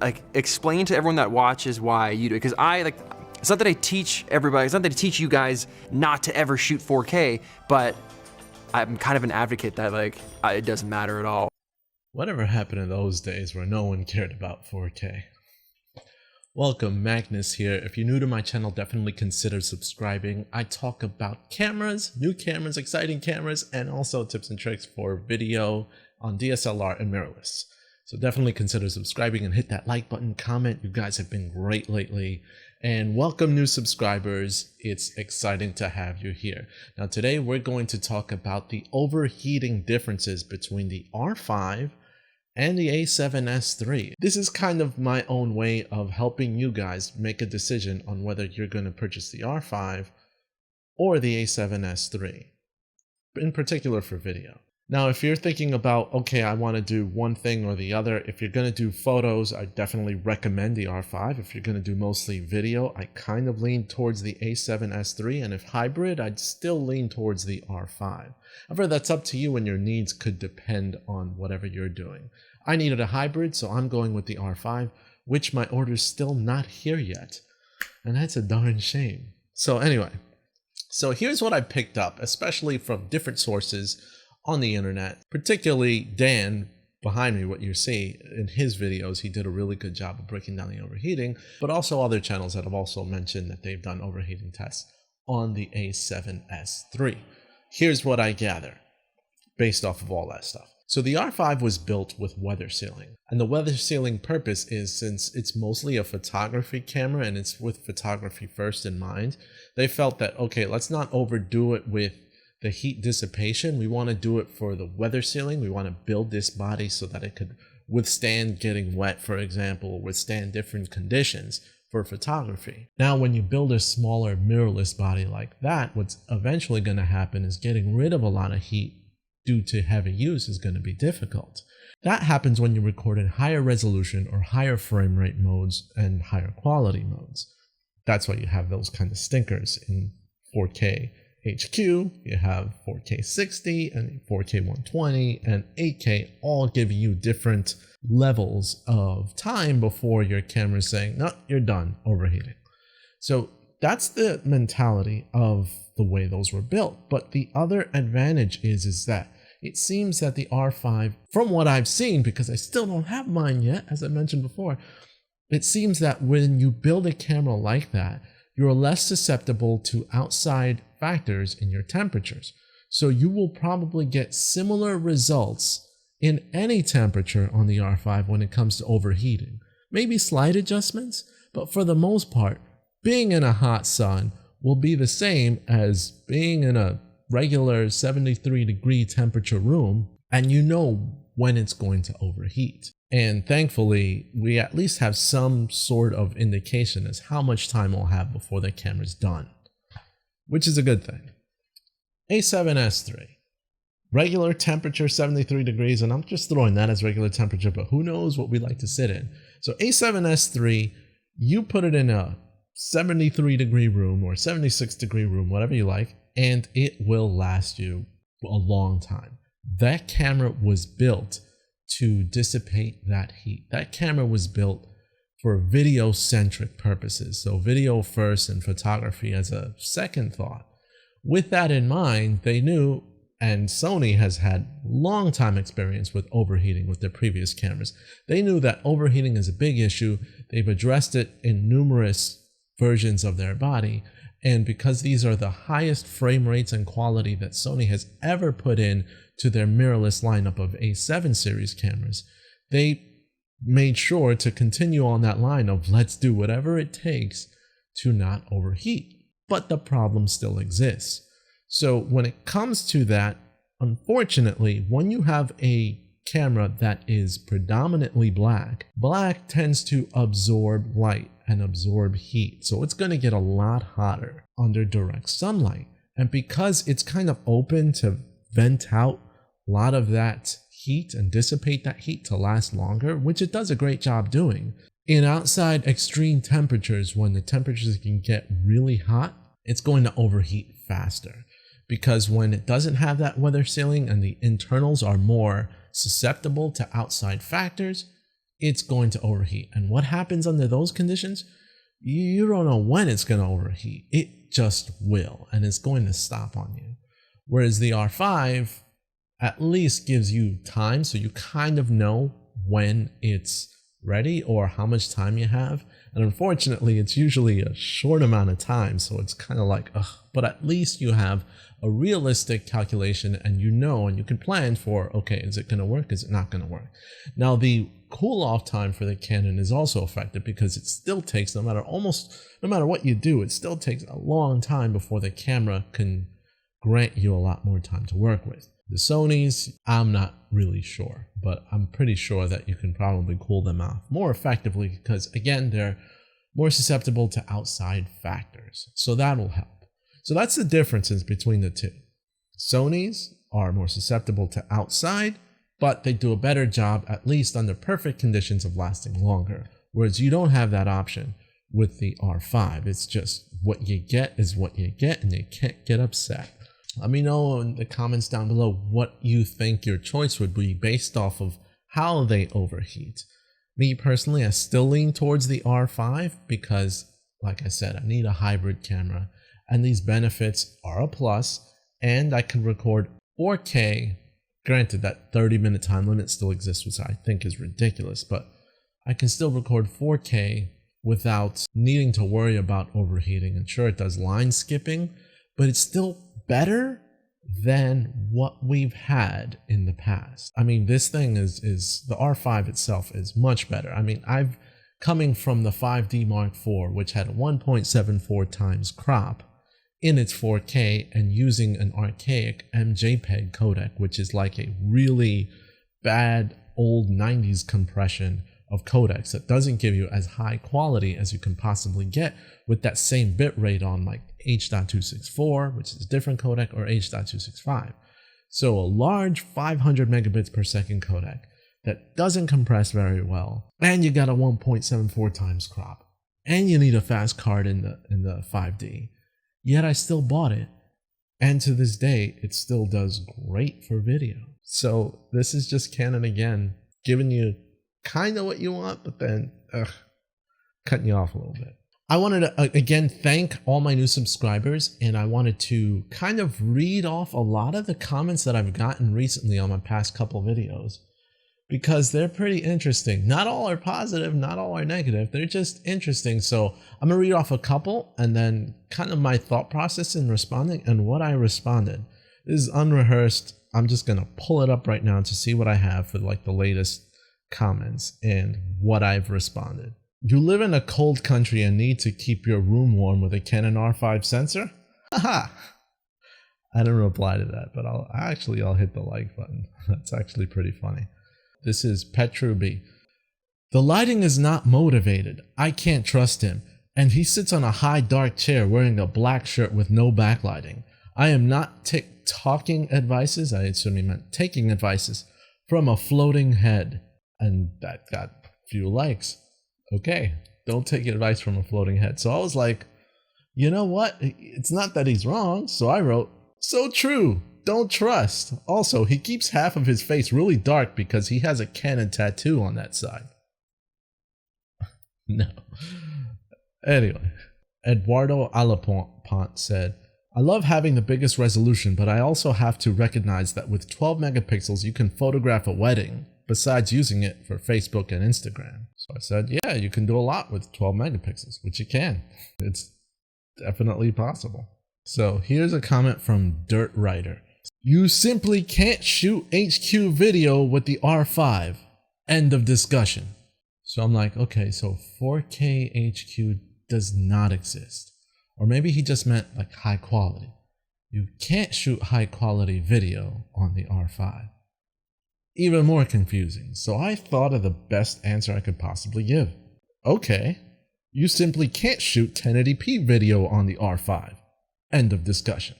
like explain to everyone that watches why you do it. Because it's not that I teach everybody, it's not that I teach you guys not to ever shoot 4K, but I'm kind of an advocate that it doesn't matter at all. Whatever happened in those days where no one cared about 4K? Welcome, Magnus here. If you're new to my channel, definitely consider subscribing. I talk about cameras, new cameras, exciting cameras, and also tips and tricks for video on DSLR and mirrorless. So definitely consider subscribing and hit that like button, comment. You guys have been great lately. And welcome new subscribers. It's exciting to have you here. Now today we're going to talk about the overheating differences between the R5 and the A7S III. This is kind of my own way of helping you guys make a decision on whether you're going to purchase the R5 or the A7S III, in particular for video. Now, if you're thinking about, okay, I want to do one thing or the other, if you're going to do photos, I definitely recommend the R5. If you're going to do mostly video, I kind of lean towards the A7S III, and if hybrid, I'd still lean towards the R5. However, that's up to you, and your needs could depend on whatever you're doing. I needed a hybrid, so I'm going with the R5, which my order's still not here yet, and that's a darn shame. So anyway, so here's what I picked up, especially from different sources on the internet, particularly Dan behind me, what you see in his videos. He did a really good job of breaking down the overheating, but also other channels that have also mentioned that they've done overheating tests on the A7S III. Here's what I gather based off of all that stuff. So the R5 was built with weather sealing, and the weather sealing purpose is, since it's mostly a photography camera and it's with photography first in mind, they felt that, okay, let's not overdo it with the heat dissipation. We want to do it for the weather sealing. We want to build this body so that it could withstand getting wet, for example, withstand different conditions for photography. Now, when you build a smaller mirrorless body like that, what's eventually going to happen is getting rid of a lot of heat due to heavy use is going to be difficult. That happens when you record in higher resolution or higher frame rate modes and higher quality modes. That's why you have those kind of stinkers in 4K HQ, you have 4K 60 and 4K 120 and 8K, all giving you different levels of time before your camera is saying, no, you're done overheating. So that's the mentality of the way those were built. But the other advantage is that it seems that the R5, from what I've seen, because I still don't have mine yet, as I mentioned before, it seems that when you build a camera like that, you're less susceptible to outside factors in your temperatures. So you will probably get similar results in any temperature on the R5 when it comes to overheating. Maybe slight adjustments, but for the most part, being in a hot sun will be the same as being in a regular 73-degree temperature room, and you know when it's going to overheat. And thankfully, we at least have some sort of indication as how much time we'll have before the camera's done, which is a good thing. A7S III, regular temperature 73 degrees, and I'm just throwing that as regular temperature, but who knows what we like to sit in. So A7S III, you put it in a 73-degree room or 76-degree room, whatever you like, and it will last you a long time. That camera was built to dissipate that heat. That camera was built for video-centric purposes, so video first and photography as a second thought. With that in mind, they knew, and Sony has had long time experience with overheating with their previous cameras. They knew that overheating is a big issue. They've addressed it in numerous versions of their body, and because these are the highest frame rates and quality that Sony has ever put in to their mirrorless lineup of A7 series cameras, they made sure to continue on that line of let's do whatever it takes to not overheat. But the problem still exists. So when it comes to that, unfortunately, when you have a camera that is predominantly black, black tends to absorb light and absorb heat. So it's going to get a lot hotter under direct sunlight. And because it's kind of open to vent out a lot of that heat and dissipate that heat to last longer, which it does a great job doing, in outside extreme temperatures, when the temperatures can get really hot, it's going to overheat faster. Because when it doesn't have that weather sealing and the internals are more susceptible to outside factors, it's going to overheat. And what happens under those conditions? You don't know when it's going to overheat. It just will, and it's going to stop on you. Whereas the R5 at least gives you time, so you kind of know when it's ready or how much time you have. And unfortunately, it's usually a short amount of time, so it's kind of like, ugh. But at least you have a realistic calculation, and you know, and you can plan for, okay, is it going to work? Is it not going to work? Now, the cool off time for the Canon is also affected because it still takes, no matter what you do, it still takes a long time before the camera can grant you a lot more time to work with. The Sonys, I'm not really sure, but I'm pretty sure that you can probably cool them off more effectively because, again, they're more susceptible to outside factors. So that will help. So that's the differences between the two. Sonys are more susceptible to outside, but they do a better job, at least under perfect conditions, of lasting longer. Whereas you don't have that option with the R5. It's just what you get is what you get, and you can't get upset. Let me know in the comments down below what you think your choice would be based off of how they overheat. Me personally, I still lean towards the R5 because, like I said, I need a hybrid camera, and these benefits are a plus, and I can record 4K. Granted, that 30-minute time limit still exists, which I think is ridiculous, but I can still record 4K without needing to worry about overheating. And sure, it does line skipping, but it's still better than what we've had in the past. I mean, this thing is the R5 itself is much better. I mean, coming from the 5D Mark IV, which had a 1.74 times crop in its 4K, and using an archaic MJPEG codec, which is like a really bad old 90s compression of codecs that doesn't give you as high quality as you can possibly get with that same bit rate on like H.264, which is a different codec, or H.265. So a large 500 megabits per second codec that doesn't compress very well, and you got a 1.74 times crop, and you need a fast card in the 5D. Yet I still bought it, and to this day it still does great for video. So this is just Canon again, giving you kind of what you want, but then cutting you off a little bit. I wanted to again thank all my new subscribers, and I wanted to kind of read off a lot of the comments that I've gotten recently on my past couple videos, because they're pretty interesting. Not all are positive, not all are negative, they're just interesting. So I'm gonna read off a couple and then kind of my thought process in responding and what I responded. This is unrehearsed. I'm just gonna pull it up right now to see what I have for like the latest comments and what I've responded. You live in a cold country and need to keep your room warm with a Canon R5 sensor? Haha! I didn't reply to that, but I'll hit the like button. That's actually pretty funny. This is Petruby. The lighting is not motivated. I can't trust him. And he sits on a high dark chair wearing a black shirt with no backlighting. I am not talking advices. I assume he meant taking advices from a floating head. And that got a few likes. Okay, don't take advice from a floating head. So I was like, you know what? It's not that he's wrong. So I wrote, so true. Don't trust. Also, he keeps half of his face really dark because he has a Canon tattoo on that side. No. Anyway, Eduardo Alapont said, I love having the biggest resolution, but I also have to recognize that with 12 megapixels, you can photograph a wedding besides using it for Facebook and Instagram. So I said, yeah, you can do a lot with 12 megapixels, which you can. It's definitely possible. So here's a comment from Dirt Rider. You simply can't shoot HQ video with the R5. End of discussion. So I'm like, okay, so 4K HQ does not exist. Or maybe he just meant like high quality. You can't shoot high quality video on the R5. Even more confusing. So I thought of the best answer I could possibly give. Okay, you simply can't shoot 1080p video on the R5. End of discussion.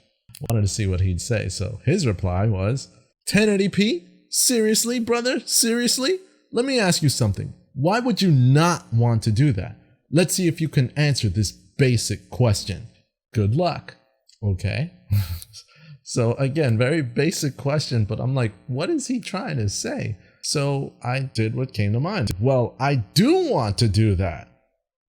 Wanted to see what he'd say, so his reply was, 1080p? Seriously, brother? Seriously? Let me ask you something. Why would you not want to do that? Let's see if you can answer this basic question. Good luck. Okay. So again, very basic question, but I'm like, what is he trying to say? So I did what came to mind. Well, I do want to do that.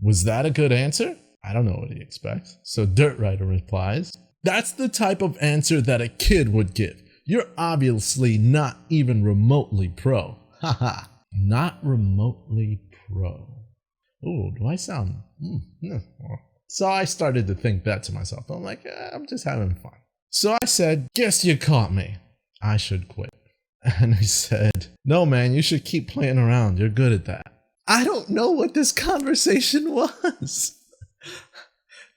Was that a good answer? I don't know what he expects. So Dirt Rider replies, that's the type of answer that a kid would give. You're obviously not even remotely pro. Haha. Not remotely pro. Ooh, do I sound... So I started to think that to myself. I'm like, I'm just having fun. So I said, guess you caught me. I should quit. And he said, no man, you should keep playing around. You're good at that. I don't know what this conversation was.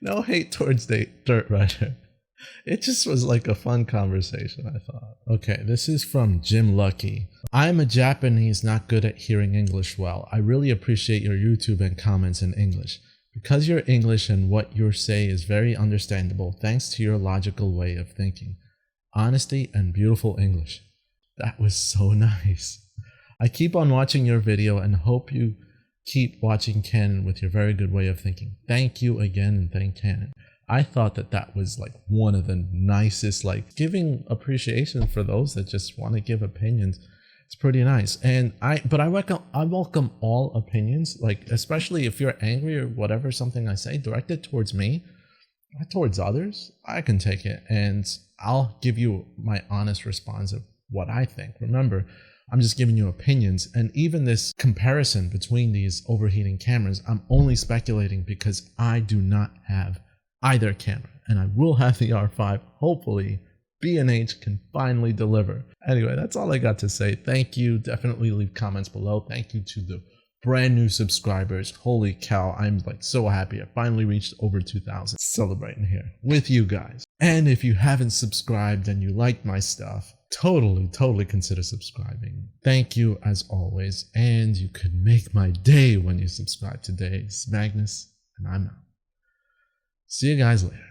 No hate towards Dirt Rider. It just was like a fun conversation, I thought. Okay, this is from Jim Lucky. I'm a Japanese not good at hearing English well. I really appreciate your YouTube and comments in English. Because your English and what you say is very understandable thanks to your logical way of thinking. Honesty and beautiful English. That was so nice. I keep on watching your video and hope you keep watching Canon with your very good way of thinking. Thank you again and thank Canon. I thought that was like one of the nicest, like giving appreciation for those that just want to give opinions. It's pretty nice. And I welcome all opinions, like especially if you're angry or whatever, something I say, direct it towards me, not towards others. I can take it and I'll give you my honest response of what I think. Remember, I'm just giving you opinions, and even this comparison between these overheating cameras, I'm only speculating because I do not have either camera, and I will have the R5. Hopefully B&H can finally deliver. Anyway, that's all I got to say. Thank you. Definitely leave comments below. Thank you to the brand new subscribers. Holy cow, I'm like so happy. I finally reached over 2,000. Celebrating here with you guys. And if you haven't subscribed and you like my stuff, totally consider subscribing. Thank you as always, and you could make my day when you subscribe today. It's Magnus, and I'm out. See you guys later.